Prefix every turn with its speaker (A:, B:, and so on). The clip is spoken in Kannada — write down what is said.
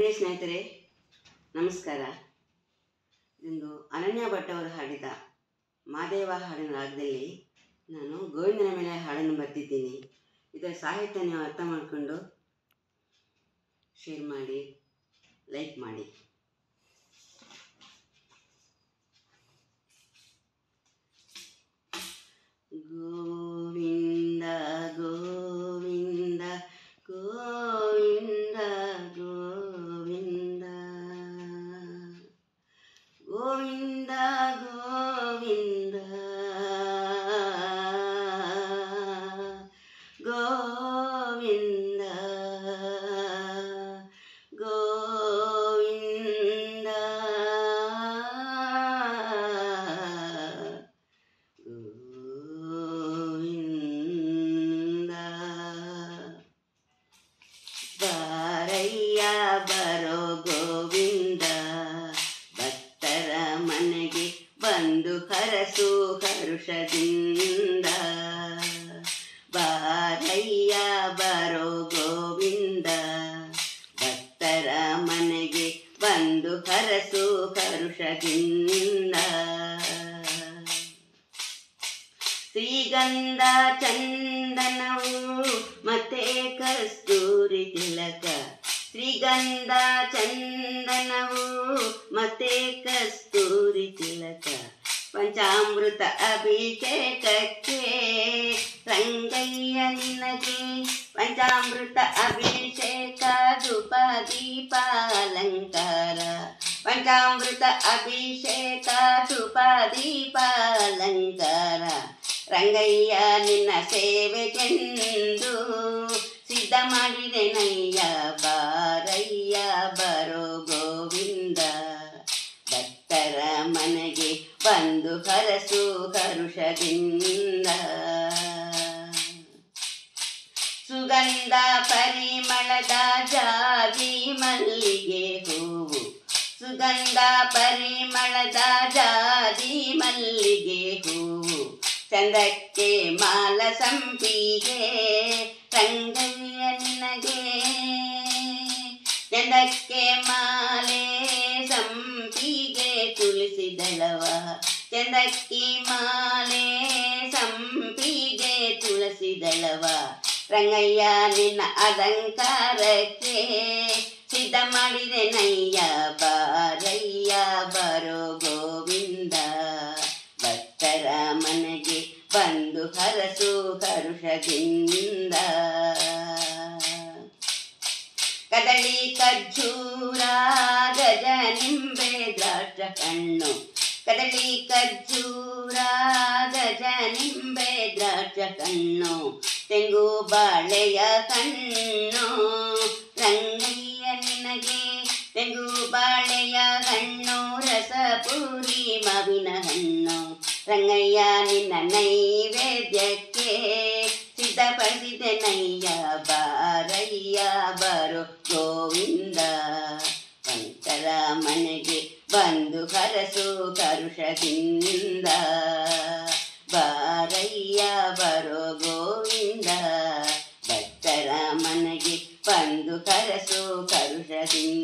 A: ಪ್ರಿಯ ಸ್ನೇಹಿತರೆ, ನಮಸ್ಕಾರ. ಇಂದು ಅನನ್ಯ ಭಟ್ ಅವರು ಹಾಡಿದ ಮಾದೇವ ಹಾಡಿನ ರಾಗದಲ್ಲಿ ನಾನು ಗೋವಿಂದನ ಮೇಲೆ ಹಾಡನ್ನು ಬರ್ತಿದ್ದೀನಿ. ಇದರ ಸಾಹಿತ್ಯ ನೀವು ಅರ್ಥ ಮಾಡಿಕೊಂಡು ಶೇರ್ ಮಾಡಿ, ಲೈಕ್ ಮಾಡಿ. ಗೋವಿಂದ ಗೋವಿಂದ ಗೋವಿಂದ ಗೋವಿಂದ ಗೋವಿಂದ ಗೋವಿಂದ ಗೋವಿಂದ ಗೋವಿಂದ ಬಾರಯ್ಯ ಬರೋ ಗೋವಿಂದ, ಭಕ್ತರ ಮನೆಗೆ ಬಂದು ಹರಸು ಹರುಷದಿಂದ. ಬಾರಯ್ಯ ಬರೋ ಗೋವಿಂದ, ಭಕ್ತರ ಮನೆಗೆ ಬಂದು ಹರಸು ಹರುಷದಿಂದ. ಶ್ರೀಗಂಧ ಚಂದನವು ಮತ್ತೆ ಕಸ್ತೂರಿ ತಿಲಕ, ಶ್ರೀಗಂಧ ಚಂದನವು ಮತ್ತೆ ಕಸ್ತೂರಿ ತಿಲಕ. ಪಂಚಾಮೃತ ಅಭಿಷೇಕಕ್ಕೆ ರಂಗಯ್ಯ ನಿನಗೆ, ಪಂಚಾಮೃತ ಅಭಿಷೇಕ ಧೂಪ ದೀಪ ಅಲಂಕಾರ. ಪಂಚಾಮೃತ ಅಭಿಷೇಕ ಧೂಪ ದೀಪ ಅಲಂಕಾರ. ರಂಗಯ್ಯ ನಿನ್ನ ಸೇವೆಗೆಂದು ಸಿದ್ಧ ಮಾಡಿದೆನಯ್ಯ. ಬಾರಯ್ಯ ಬರೋ ಗೋವಿಂದ, ಭಕ್ತರ ಮನೆಗೆ ಬಂದು ಹರಸು ಹರುಷದಿಂದ. ಸುಗಂಧ ಪರಿಮಳದ ಜಾಜಿ ಮಲ್ಲಿಗೆ ಹೂವು, ಸುಗಂಧ ಪರಿಮಳದ ಜಾಜಿ ಮಲ್ಲಿಗೆ ಹೂವು. ಚಂದಕ್ಕೆ ಮಾಲ ಸಂಪಿಗೆ ರಂಗಯ್ಯ ನಿನಗೆ, ಚಂದಕ್ಕೆ ಮಾಲೆ ಸಂಪಿಗೆ ತುಳಸಿ ದಳವ. ಚಂದಕ್ಕೆ ಮಾಲೆ ಸಂಪಿಗೆ ತುಳಸಿ ದಳವ. ರಂಗಯ್ಯ ನಿನ್ನ ಅಲಂಕಾರಕ್ಕೆ ಸಿದ್ಧ ಮಾಡಿದೆನಯ್ಯ. ಬಾರಯ್ಯ ಬರೋ ಗೋವಿಂದ, ಭಕ್ತರ ಮನೆಗೆ ಬಂದು ಹರಸು ಹರುಷದಿಂದ. ಕದಳಿ ಖರ್ಜೂರ ಗಜ ನಿಂಬೆ ದ್ರಾಕ್ಷ ಹಣ್ಣು, ಕದಳಿ ಖರ್ಜೂರ ಗಜ ನಿಂಬೆ ದ್ರಾಕ್ಷ ಹಣ್ಣು. ತೆಂಗು ಬಾಳೆಯ ಹಣ್ಣು ರಂಗಯ್ಯ ನಿನಗೆ, ತೆಂಗು ಬಾಳೆಯ ಹಣ್ಣು ರಸಪೂರಿ ಮಾವಿನ ಹಣ್ಣು. ರಂಗಯ್ಯ ನಿನ್ನ ನೈವೇದ್ಯಕ್ಕೆ ಸಿದ್ಧಪಡಿಸಿದೆನಯ್ಯ. ಬಾರಯ್ಯ ಬರೋ ಗೋವಿಂದ, ಭಕ್ತರ ಮನೆಗೆ ಬಂದು ಹರಸು ಹರುಷದಿಂದ. ಬಾರಯ್ಯ ಬರೋ ಗೋವಿಂದ, ಭಕ್ತರ ಮನೆಗೆ ಬಂದು ಹರಸು ಹರುಷದಿಂದ.